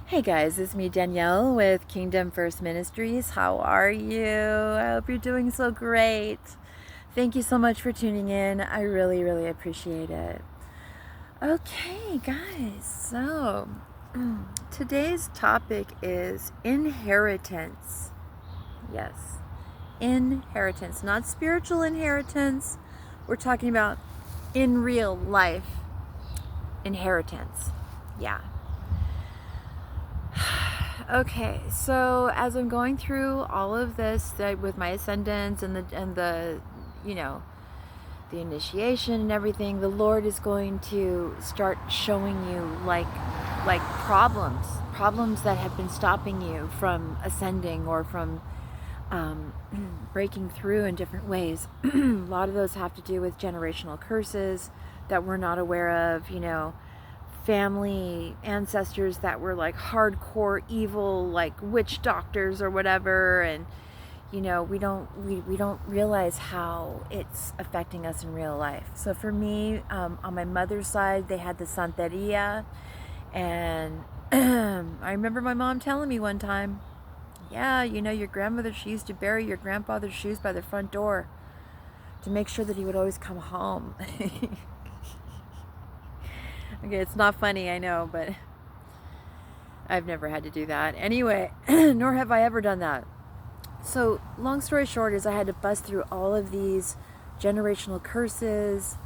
Hey guys, it's me Danielle with Kingdom First Ministries. How are you? I hope you're doing so great. Thank you so much for tuning in. I really appreciate it. Okay, guys, so today's topic is inheritance. Yes, inheritance, not spiritual inheritance. We're talking about in real life inheritance. Yeah. Okay, so as I'm going through all of this with my ascendants and the the initiation and everything, the Lord is going to start showing you like problems that have been stopping you from ascending or from breaking through in different ways. A lot of those have to do with generational curses that we're not aware of, family ancestors that were like hardcore evil, like witch doctors or whatever, and we don't realize how it's affecting us in real life. So for me, on my mother's side, they had the Santeria, and I remember my mom telling me one time, yeah, your grandmother, she used to bury your grandfather's shoes by the front door to make sure that he would always come home. Okay, it's not funny, I know, but I've never had to do that. Anyway, nor have I ever done that. So, long story short is I had to bust through all of these generational curses.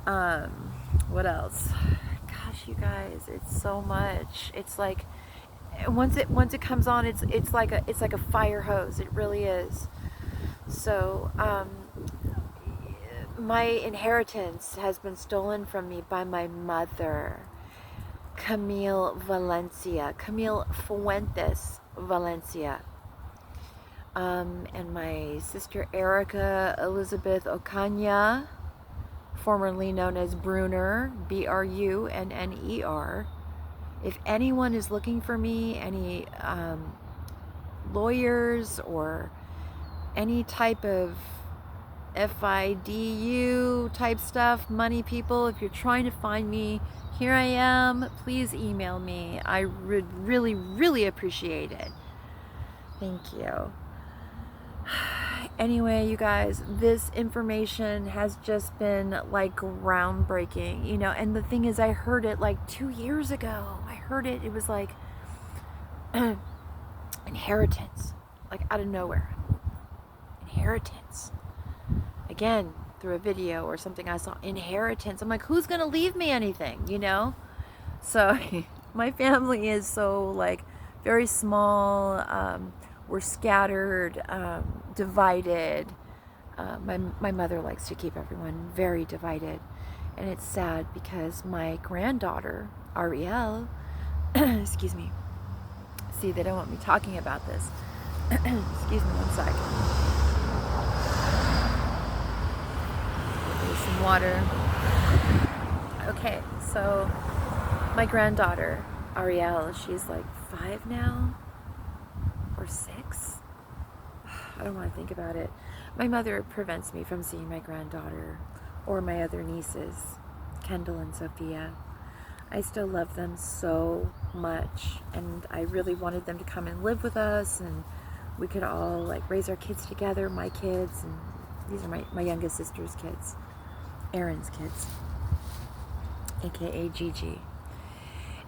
What else? Gosh, you guys, it's so much. It's like once it comes on, it's like a fire hose. It really is. So, my inheritance has been stolen from me by my mother, Camille Fuentes Valencia, and my sister Erica Elizabeth Ocaña, formerly known as Brunner, Brunner. If anyone is looking for me, any lawyers or any type of FIDU type stuff, money people, if you're trying to find me, here I am. Please email me. I would really appreciate it. Thank you. Anyway, you guys, this information has just been like groundbreaking, and the thing is, I heard it like 2 years ago. I heard it. It was like inheritance, like out of nowhere. Inheritance. Again, through a video or something I saw, inheritance. I'm like, who's gonna leave me anything, So my family is so like very small. We're scattered, divided. My mother likes to keep everyone very divided, and it's sad because my granddaughter Ariel, excuse me. See, they don't want me talking about this. Excuse me one second. Some water. Okay, so my granddaughter Ariel, she's like 5 now or 6. I don't want to think about it. My mother prevents me from seeing my granddaughter or my other nieces, Kendall and Sophia. I still love them so much, and I really wanted them to come and live with us, and we could all like raise our kids together, my kids, and these are my youngest sister's kids. Aaron's kids, aka Gigi.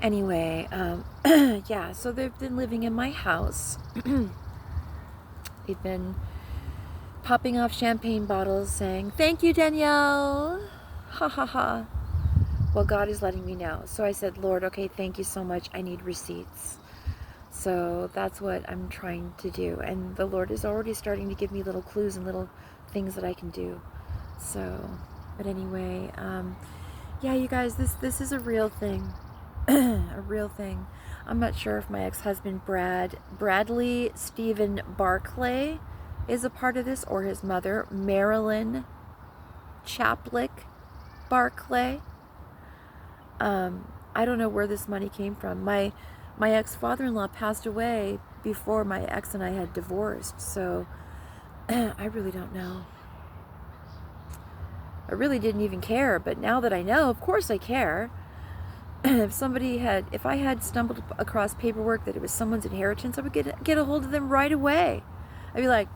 Anyway, yeah, so they've been living in my house. They've been popping off champagne bottles saying, "Thank you, Danielle." Ha ha ha. Well, God is letting me know. So I said, Lord, okay, thank you so much. I need receipts. So that's what I'm trying to do. And the Lord is already starting to give me little clues and little things that I can do. So... But anyway, yeah, you guys, this is a real thing. A real thing. I'm not sure if my ex-husband Bradley Stephen BARCLAY is a part of this, or his mother, Marilyn Chaplick BARCLAY. I don't know where this money came from. My ex-father-in-law passed away before my ex and I had divorced, so I really don't know. I really didn't even care, but now that I know, of course I care. if I had stumbled across paperwork that it was someone's inheritance, I would get a hold of them right away. I'd be like,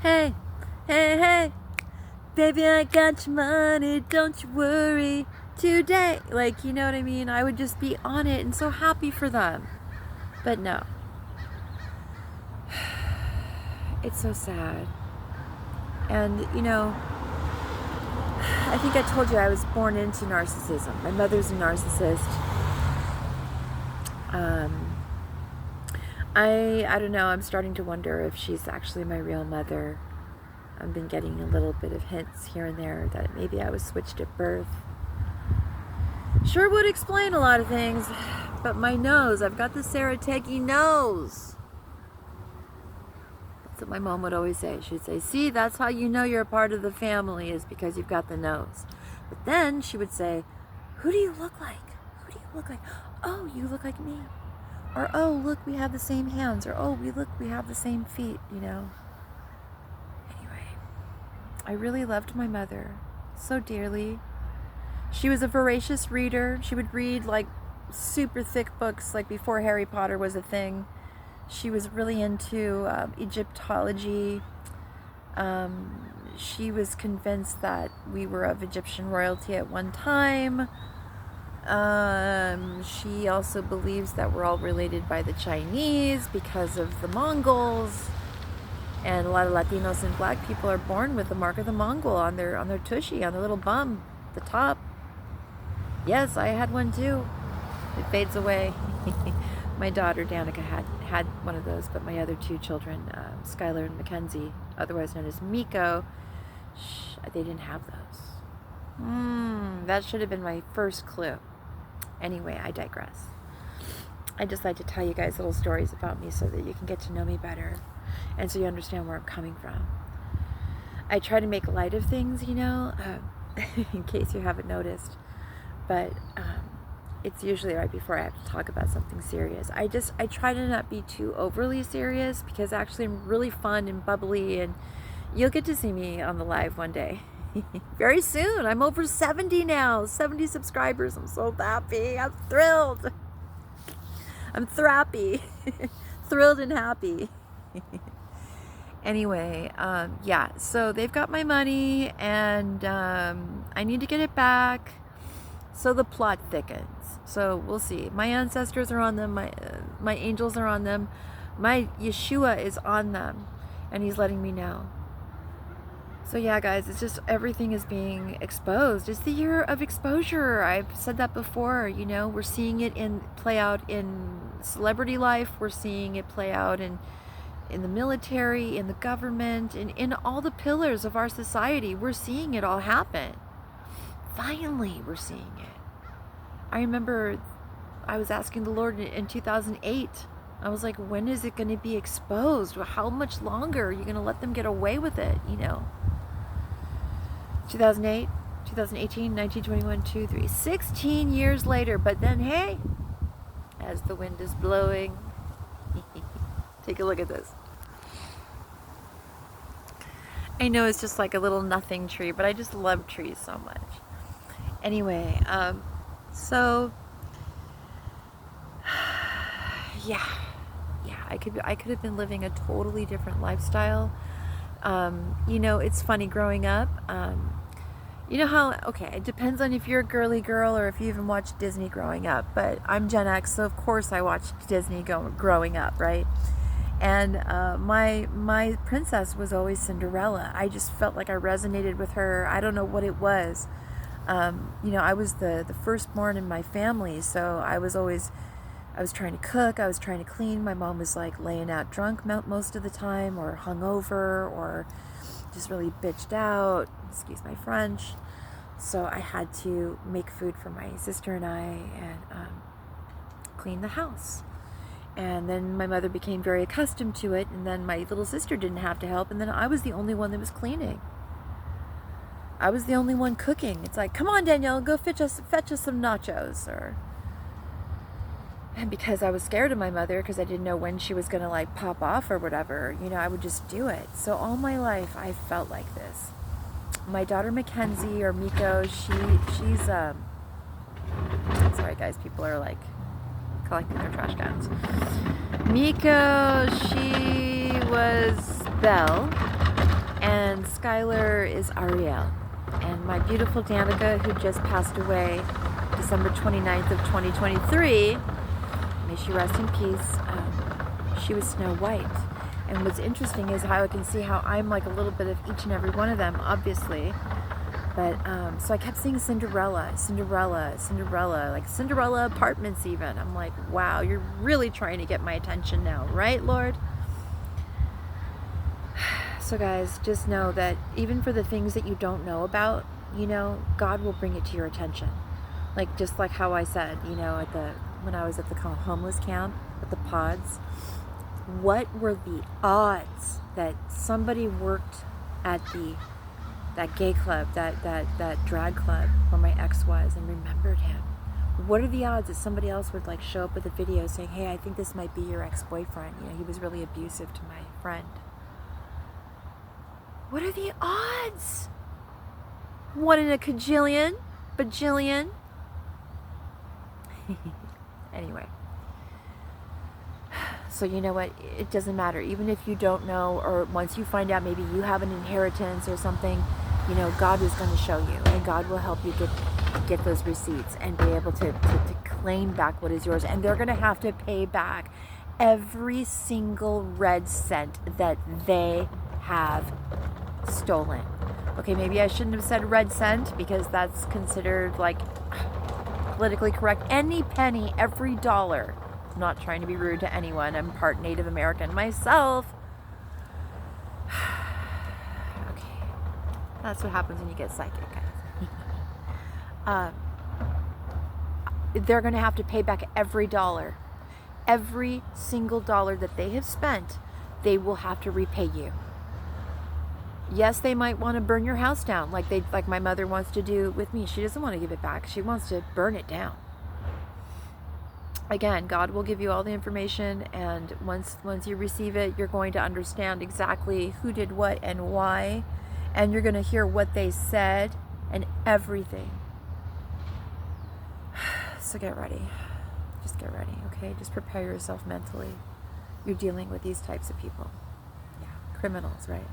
hey, hey, baby, I got your money, don't you worry today. Like, you know what I mean? I would just be on it and so happy for them. But no. It's so sad. And, you know, I think I told you I was born into narcissism. My mother's a narcissist. I don't know, I'm starting to wonder if she's actually my real mother. I've been getting a little bit of hints here and there that maybe I was switched at birth. Sure would explain a lot of things, but my nose, I've got the Sarategi nose. That's what my mom would always say. She'd say, see, that's how you know you're a part of the family, is because you've got the nose. But then she would say, who do you look like? Who do you look like? Oh, you look like me. Or, oh, look, we have the same hands. Or, oh, we have the same feet, you know. Anyway, I really loved my mother so dearly. She was a voracious reader. She would read like super thick books, like before Harry Potter was a thing. She was really into Egyptology. She was convinced that we were of Egyptian royalty at one time. She also believes that we're all related by the Chinese because of the Mongols. And a lot of Latinos and black people are born with the mark of the Mongol on their tushy, on their little bum, the top. Yes, I had one too. It fades away. My daughter Danica had one of those, but my other two children, Skylar and Mackenzie, otherwise known as Miko, they didn't have those. That should have been my first clue. Anyway, I digress. I just like to tell you guys little stories about me so that you can get to know me better and so you understand where I'm coming from. I try to make light of things, you know, in case you haven't noticed. But it's usually right before I have to talk about something serious. I try to not be too overly serious because actually I'm really fun and bubbly, and you'll get to see me on the live one day. Very soon. I'm over 70 now. 70 subscribers. I'm so happy. I'm thrilled. I'm thrappy. Thrilled and happy. Anyway, yeah. So they've got my money, and I need to get it back. So the plot thickens. So we'll see. My ancestors are on them. My angels are on them. My Yeshua is on them, and he's letting me know. So yeah, guys, it's just everything is being exposed. It's the year of exposure. I've said that before. You know, we're seeing it play out in celebrity life. We're seeing it play out in the military, in the government, in all the pillars of our society. We're seeing it all happen. Finally, we're seeing it. I remember I was asking the Lord in 2008. I was like, when is it going to be exposed? How much longer are you going to let them get away with it? You know, 2008, 2018, 19, 21, 2, 3, 16 years later. But then, hey, as the wind is blowing, take a look at this. I know it's just like a little nothing tree, but I just love trees so much. Anyway, so yeah, I could have been living a totally different lifestyle. You know, it's funny growing up. You know how, okay, it depends on if you're a girly girl or if you even watched Disney growing up, but I'm Gen X, so of course I watched Disney growing up, right? And my princess was always Cinderella. I just felt like I resonated with her. I don't know what it was. You know, I was the firstborn in my family, so I was trying to cook, I was trying to clean. My mom was like laying out drunk most of the time, or hungover, or just really bitched out, excuse my French. So I had to make food for my sister and I, and clean the house. And then my mother became very accustomed to it, and then my little sister didn't have to help, and then I was the only one that was cleaning. I was the only one cooking. It's like, come on, Danielle, go fetch us some nachos. And because I was scared of my mother, because I didn't know when she was going to like pop off or whatever, you know, I would just do it. So all my life, I felt like this. My daughter Mackenzie, or Miko, she's Sorry guys, people are like collecting their trash cans. Miko, she was Belle, and Skylar is Ariel. And my beautiful Danica, who just passed away December 29th of 2023, may she rest in peace, she was Snow White. And what's interesting is how I can see how I'm like a little bit of each and every one of them, obviously. But, so I kept seeing Cinderella, Cinderella, Cinderella, like Cinderella apartments even. I'm like, wow, you're really trying to get my attention now, right, Lord? So guys, just know that even for the things that you don't know about, you know, God will bring it to your attention. Like, just like how I said, you know, when I was at the homeless camp, at the pods, what were the odds that somebody worked at that gay club, that drag club where my ex was, and remembered him? What are the odds that somebody else would like show up with a video saying, hey, I think this might be your ex-boyfriend, you know, he was really abusive to my friend? What are the odds? 1 in a cajillion, bajillion. Anyway, so you know what, it doesn't matter, even if you don't know, or once you find out maybe you have an inheritance or something, you know, God is going to show you, and God will help you get those receipts and be able to claim back what is yours. And they're going to have to pay back every single red cent that they have stolen. Okay, maybe I shouldn't have said red cent, because that's considered like politically correct. Any penny, every dollar. I'm not trying to be rude to anyone. I'm part Native American myself. Okay, that's what happens when you get psychic, guys. They're going to have to pay back every dollar. Every single dollar that they have spent, they will have to repay you. Yes, they might want to burn your house down, like my mother wants to do with me. She doesn't want to give it back. She wants to burn it down. Again, God will give you all the information, and once you receive it, you're going to understand exactly who did what and why, and you're going to hear what they said and everything. So get ready. Just get ready, okay? Just prepare yourself mentally. You're dealing with these types of people. Yeah, criminals, right?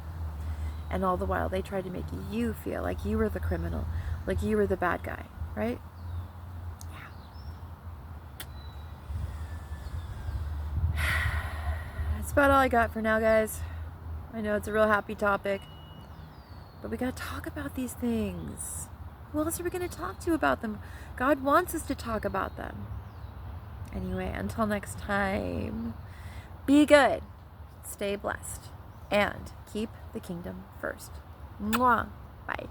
And all the while, they tried to make you feel like you were the criminal, like you were the bad guy, right? Yeah. That's about all I got for now, guys. I know it's a real happy topic, but we got to talk about these things. Who else are we going to talk to about them? God wants us to talk about them. Anyway, until next time, be good, stay blessed, and keep the kingdom first. Mwah. Bye.